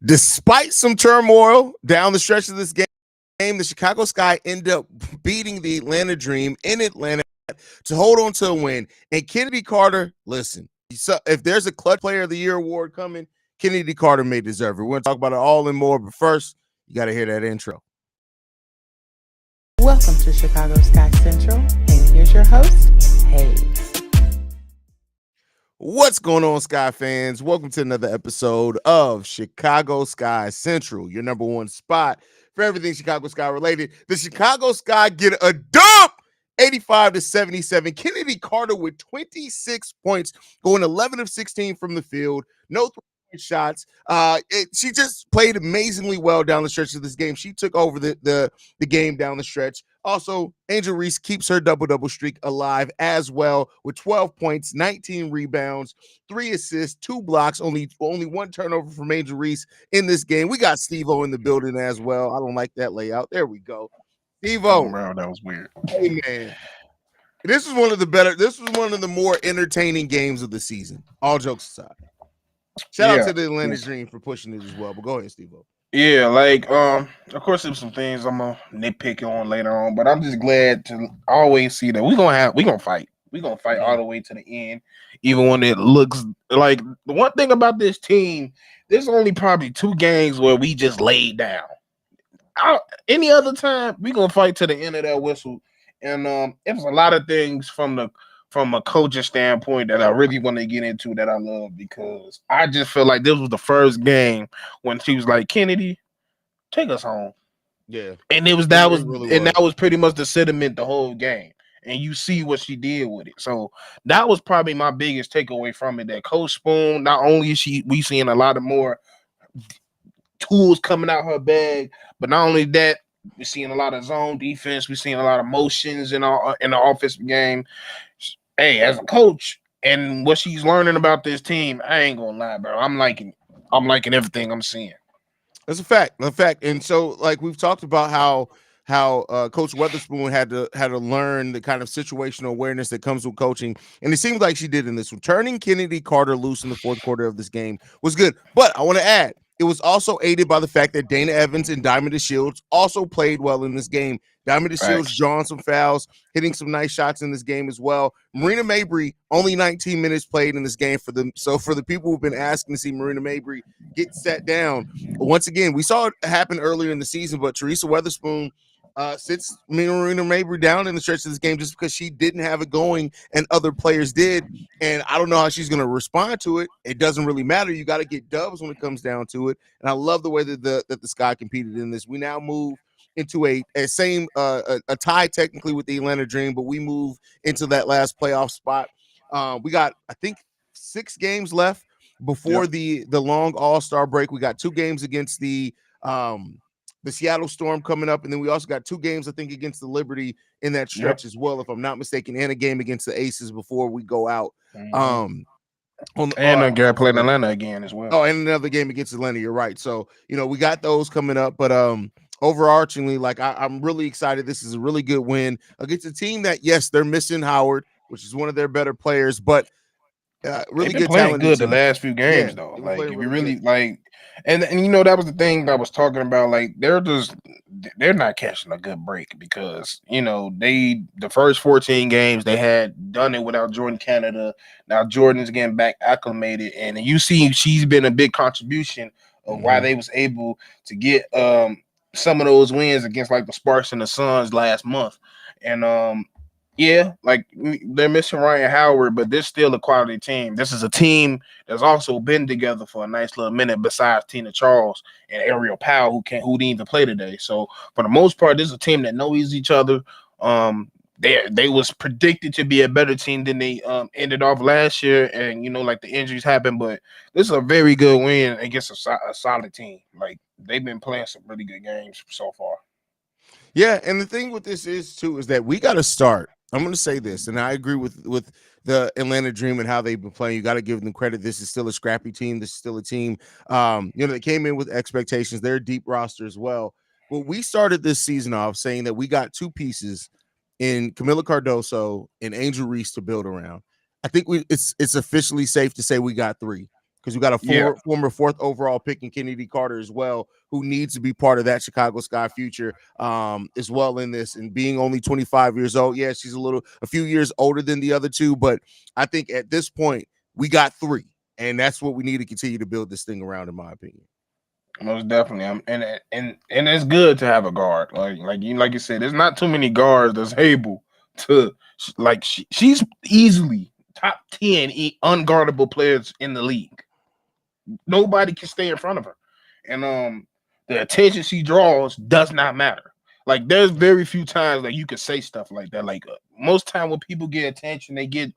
Despite some turmoil down the stretch of this game, the Chicago Sky ended up beating the Atlanta Dream in Atlanta to hold on to a win. And Kennedy Carter, listen, so if there's a clutch player of the year award coming, Kennedy Carter may deserve it. We're going to talk about it all and more, but first, you got to hear that intro. Welcome to Chicago Sky Central, and here's your host, Haize. What's going on, Sky fans? Welcome to another episode of Chicago Sky Central, your number one spot for everything Chicago Sky related. The Chicago Sky get a dump, 85-77. Kennedy Carter with 26 points, going 11 of 16 from the field. No three-point shots. She just played amazingly well down the stretch of this game. She took over the game down the stretch. Also, Angel Reese keeps her double-double streak alive as well with 12 points, 19 rebounds, 3 assists, 2 blocks, only one turnover from Angel Reese in this game. We got Stevo in the building as well. I don't like that layout. There we go. Stevo. Bro, that was weird. Hey, man. This was one of the more entertaining games of the season. All jokes aside. Shout out to the Atlanta Dream for pushing it as well. But go ahead, Stevo. Yeah, of course there's some things I'm gonna nitpick on later on, but I'm just glad to always see that we're gonna fight. We're gonna fight all the way to the end, even when it looks like the one thing about this team, there's only probably 2 games where we just laid down. Any other time, we're gonna fight to the end of that whistle. And it was a lot of things from a coaching standpoint that I really want to get into that I love, because I just feel like this was the first game when she was like, Kennedy, take us home. Yeah. And that was pretty much the sentiment the whole game. And you see what she did with it. So that was probably my biggest takeaway from it, that Coach Spoon, not only is we seeing a lot of more tools coming out her bag, but not only that, we're seeing a lot of zone defense. We're seeing a lot of motions in the offensive game. Hey, as a coach and what she's learning about this team, I ain't gonna lie, bro. I'm liking everything I'm seeing. That's a fact. And so, like, we've talked about how Coach Weatherspoon had to learn the kind of situational awareness that comes with coaching, and it seems like she did in this one. Turning Kennedy Carter loose in the fourth quarter of this game was good, but I want to add, it was also aided by the fact that Dana Evans and Diamond DeShields also played well in this game. Diamond DeShields drawing some fouls, hitting some nice shots in this game as well. Marina Mabry, only 19 minutes played in this game for them. So for the people who've been asking to see Marina Mabry get set down, once again, we saw it happen earlier in the season, but Teresa Weatherspoon sits Marina Mabry down in the stretch of this game just because she didn't have it going and other players did. And I don't know how she's going to respond to it. It doesn't really matter. You got to get dubs when it comes down to it. And I love the way that the Sky competed in this. We now move into a tie technically with the Atlanta Dream, but we move into that last playoff spot. We got, I think, 6 games left before the long All-Star break. We got 2 games against the Seattle Storm coming up, and then we also got 2 games, I think, against the Liberty in that stretch as well, if I'm not mistaken, and a game against the Aces before we go out. And I got playing Atlanta again as well. Oh, and another game against Atlanta. You're right. So, we got those coming up, but overarchingly, like, I'm really excited. This is a really good win against a team that, yes, they're missing Howard, which is one of their better players, but really good talent. Good the last few games though. Like, if you really like, and that was the thing I was talking about. Like, they're not catching a good break, because the first 14 games they had done it without Jordan Canada. Now Jordan's getting back acclimated, and you see she's been a big contribution of why they was able to get some of those wins against like the Sparks and the Suns last month. And like, they're missing Ryan Howard, but there's still a quality team. This is a team that's also been together for a nice little minute, besides Tina Charles and Ariel Powell, who didn't even play today. So for the most part, this is a team that knows each other. They was predicted to be a better team than they ended off last year, and like, the injuries happened, but this is a very good win against a solid team. Like, they've been playing some really good games so far. Yeah, and the thing with this is that we got to start. I'm going to say this, and I agree with the Atlanta Dream and how they've been playing. You got to give them credit. This is still a scrappy team. This is still a team, they came in with expectations. They're a deep roster as well. But we started this season off saying that we got 2 pieces in Camila Cardoso and Angel Reese to build around. I think it's officially safe to say we got 3. because we got a former 4th overall pick in Kennedy Carter as well, who needs to be part of that Chicago Sky future as well in this. And being only 25 years old, yeah, she's a few years older than the other two, but I think at this point we got 3, and that's what we need to continue to build this thing around, in my opinion. Most definitely, and it's good to have a guard like you said. There's not too many guards that's able to she's easily top 10 unguardable players in the league. Nobody can stay in front of her, and the attention she draws does not matter. Like there's very few times that you can say stuff like that. Like most time when people get attention, they get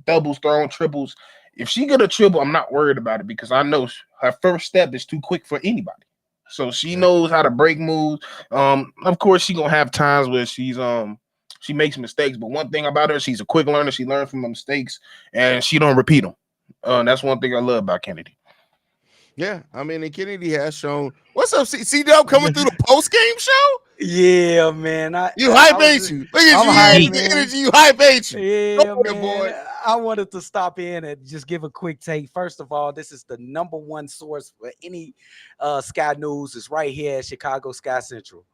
doubles thrown, triples. If she get a triple, I'm not worried about it because I know her first step is too quick for anybody. So she knows how to break moves. Of course, she gonna have times where she makes mistakes, but one thing about her, she's a quick learner. She learns from her mistakes and she don't repeat them. That's one thing I love about Kennedy. Yeah, I mean, and Kennedy has shown. What's up, C-Dub, coming through the post-game show? Yeah, man. You hype ain't you? Look at you, energy. You hype ain't you? Yeah, man. Boy. I wanted to stop in and just give a quick take. First of all, this is the #1 source for any Sky News. It's right here at Chicago Sky Central.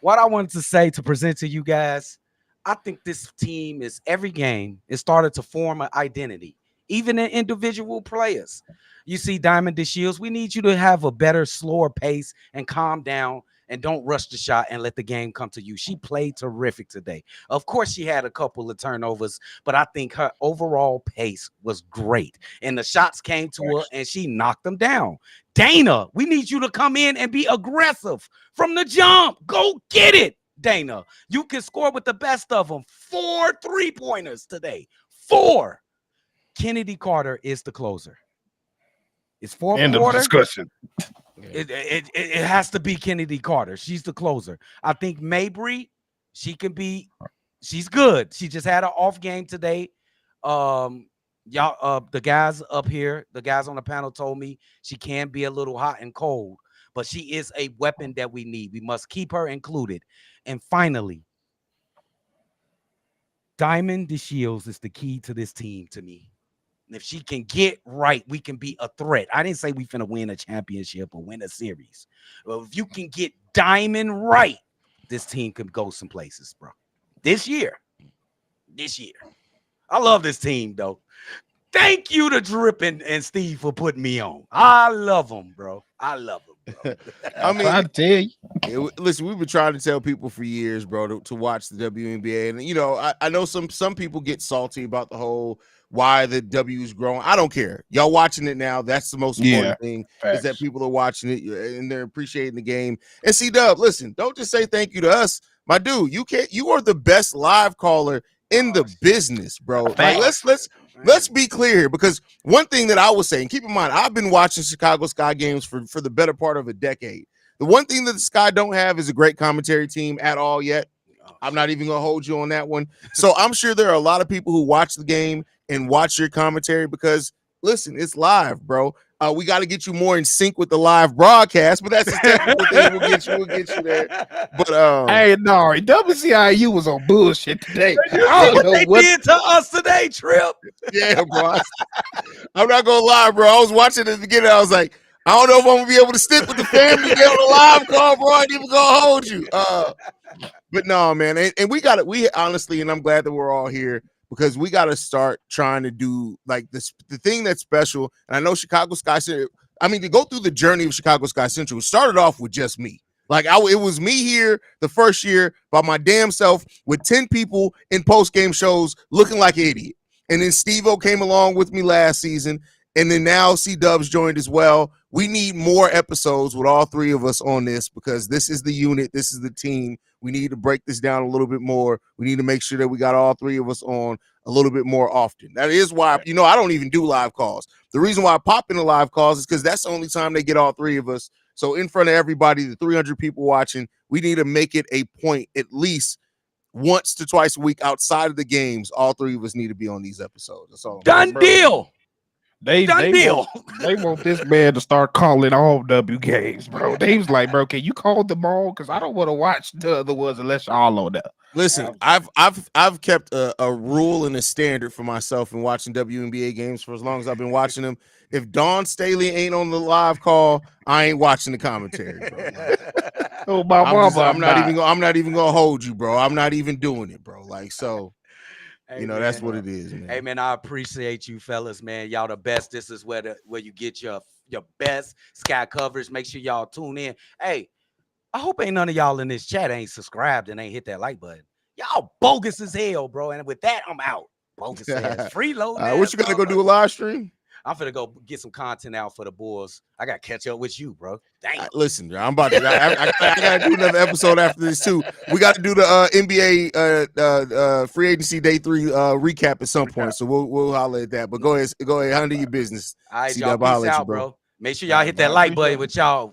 What I wanted to say to present to you guys, I think this team is every game. It started to form an identity, even in individual players. You see, Diamond DeShields, we need you to have a better, slower pace and calm down and don't rush the shot and let the game come to you. She played terrific today. Of course, she had a couple of turnovers, but I think her overall pace was great. And the shots came to her and she knocked them down. Dana, we need you to come in and be aggressive from the jump. Go get it, Dana. You can score with the best of them. 4 3-pointers today. 4. Kennedy Carter is the closer. It's fourth End quarter. Of discussion. It has to be Kennedy Carter. She's the closer. I think Mabry, she's good. She just had an off game today. Y'all, the guys up here, the guys on the panel told me she can be a little hot and cold, but she is a weapon that we need. We must keep her included. And finally, Diamond DeShields is the key to this team to me. And if she can get right, we can be a threat. I didn't say we finna win a championship or win a series. Well, if you can get Diamond right, this team can go some places, bro. This year. I love this team, though. Thank you to Drip and Steve for putting me on. I love them, bro. I love them, bro. I mean, I tell you. Listen, we've been trying to tell people for years, bro, to watch the WNBA. And, you know, I know some people get salty about the whole why the W is growing. I don't care. Y'all watching it now. That's the most important thing is that people are watching it and they're appreciating the game. And C-Dub, listen, don't just say thank you to us. My dude, you are the best live caller in the business, bro. Like, let's be clear here, because one thing that I was saying, keep in mind, I've been watching Chicago Sky games for the better part of a decade. The one thing that the Sky don't have is a great commentary team at all yet. I'm not even gonna hold you on that one. So I'm sure there are a lot of people who watch the game and watch your commentary because, listen, it's live, bro. We got to get you more in sync with the live broadcast, but that's a technical thing. We'll get you there. But hey, no, WCIU was on bullshit today. I don't know what they did to us today, Trip. Yeah, bro. I'm not gonna lie, bro. I was watching it at the beginning. I was like, I don't know if I'm gonna be able to stick with the family, get on the live call, bro. I ain't even gonna hold you. But no, man, and we got it. We honestly, and I'm glad that we're all here, because we got to start trying to do like this, the thing that's special. And I know Chicago Sky Central, I mean, to go through the journey of Chicago Sky Central, it started off with just me. Like it was me here the first year by my damn self with 10 people in post-game shows looking like an idiot. And then Stevo came along with me last season. And then now C-Dub's joined as well. We need more episodes with all 3 of us on this, because this is the unit. This is the team. We need to break this down a little bit more. We need to make sure that we got all 3 of us on a little bit more often. That is why, I don't even do live calls. The reason why I pop into live calls is because that's the only time they get all 3 of us. So in front of everybody, the 300 people watching, we need to make it a point at least once to twice a week outside of the games. All 3 of us need to be on these episodes. That's all. Done deal. They deal. want this man to start calling all W games, bro. They was like, bro, can you call them all? Because I don't want to watch the other ones unless y'all on there. Listen, I've kept a rule and a standard for myself in watching WNBA games for as long as I've been watching them. If Dawn Staley ain't on the live call, I ain't watching the commentary, bro. I'm not even gonna hold you, bro. I'm not even doing it, bro. Like, so Hey, you know, man, that's what it is, man. Hey, man, I appreciate you, fellas, man. Y'all the best. This is where you get your best Sky coverage. Make sure y'all tune in. Hey, I hope ain't none of y'all in this chat ain't subscribed and ain't hit that like button. Y'all bogus as hell, bro. And with that, I'm out. Bogus ass. Freeload. What you gotta go do a live stream? I'm finna go get some content out for the Bulls. I gotta catch up with you, bro. Damn. Listen, I'm about to. I gotta do another episode after this too. We got to do the NBA free agency day 3 recap at some point. So we'll holler at that. But go ahead, handle your business. All right, y'all. Peace out, bro. Make sure y'all hit that like button with y'all